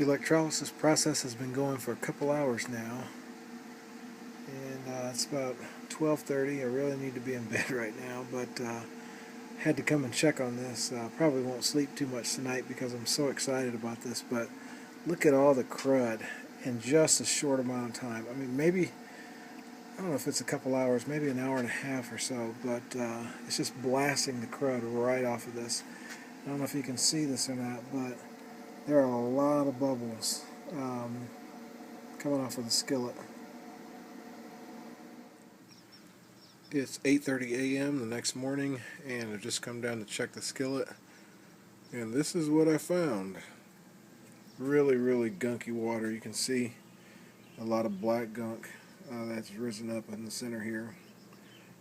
Electrolysis process has been going for a couple hours now, and it's about 12:30. I really need to be in bed right now, but had to come and check on this. Probably won't sleep too much tonight because I'm so excited about this, but look at all the crud in just a short amount of time. I mean, maybe, I don't know if it's a couple hours, maybe an hour and a half or so, but it's just blasting the crud right off of this. I don't know if you can see this or not, but there are a lot of bubbles coming off of the skillet. It's 8:30 a.m. the next morning, and I've just come down to check the skillet, and this is what I found. Really, really gunky water. You can see a lot of black gunk that's risen up in the center here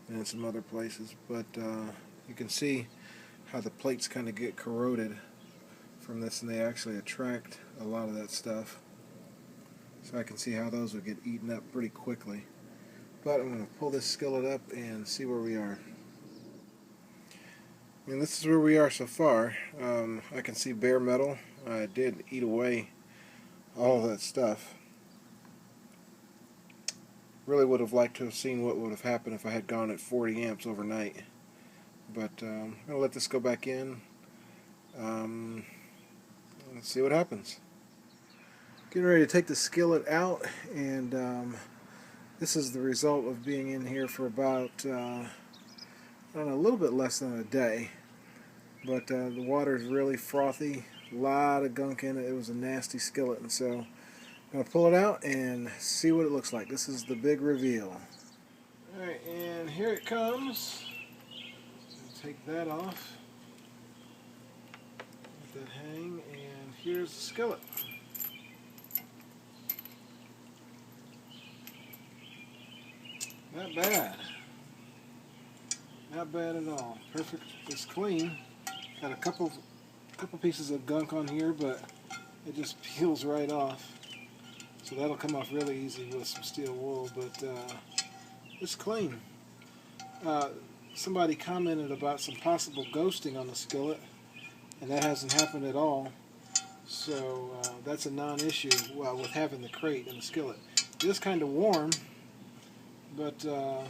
and in some other places, but you can see how the plates kind of get corroded from this, and they actually attract a lot of that stuff. So I can see how those would get eaten up pretty quickly. But I'm going to pull this skillet up and see where we are. And this is where we are so far. I can see bare metal. I did eat away all of that stuff. Really would have liked to have seen what would have happened if I had gone at 40 amps overnight. But I'm going to let this go back in. Let's see what happens. Getting ready to take the skillet out, and this is the result of being in here for about I don't know, a little bit less than a day. But the water is really frothy, a lot of gunk in it. It was a nasty skillet, and so I'm going to pull it out and see what it looks like. This is the big reveal. Alright, and here it comes. Take that off, let that hang, and here's the skillet. Not bad. Not bad at all. Perfect. It's clean. Got a couple pieces of gunk on here, but it just peels right off. So that'll come off really easy with some steel wool, but it's clean. Somebody commented about some possible ghosting on the skillet, and that hasn't happened at all. So that's a non-issue with having the crate and the skillet. It is kind of warm, but well,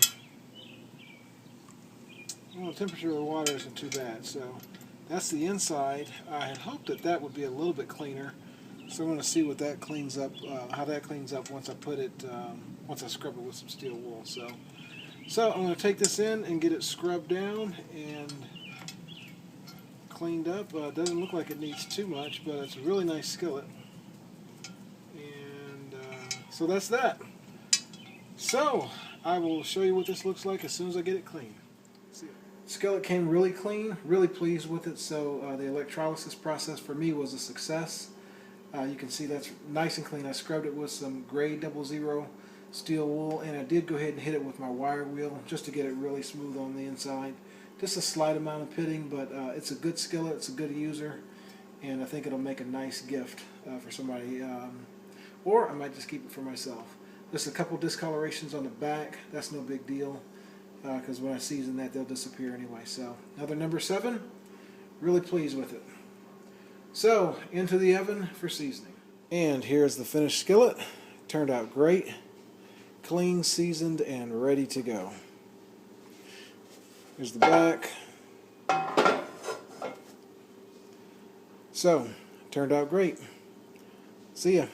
the temperature of the water isn't too bad. So that's the inside. I had hoped that that would be a little bit cleaner, so I'm going to see what that cleans up, how that cleans up once I put it, once I scrub it with some steel wool. So I'm going to take this in and get it scrubbed down and cleaned up. Doesn't look like it needs too much, but it's a really nice skillet. And so that's that. So I will show you what this looks like as soon as I get it clean. Skillet came really clean, really pleased with it. So the electrolysis process for me was a success. You can see that's nice and clean. I scrubbed it with some grade 00 steel wool, and I did go ahead and hit it with my wire wheel just to get it really smooth on the inside. Just a slight amount of pitting, but it's a good skillet, it's a good user, and I think it'll make a nice gift for somebody, or I might just keep it for myself. Just a couple discolorations on the back, that's no big deal, because when I season that, they'll disappear anyway. So another number 7, really pleased with it. So into the oven for seasoning. And here's the finished skillet. Turned out great. Clean, seasoned, and ready to go. Here's the back. So, turned out great. See ya.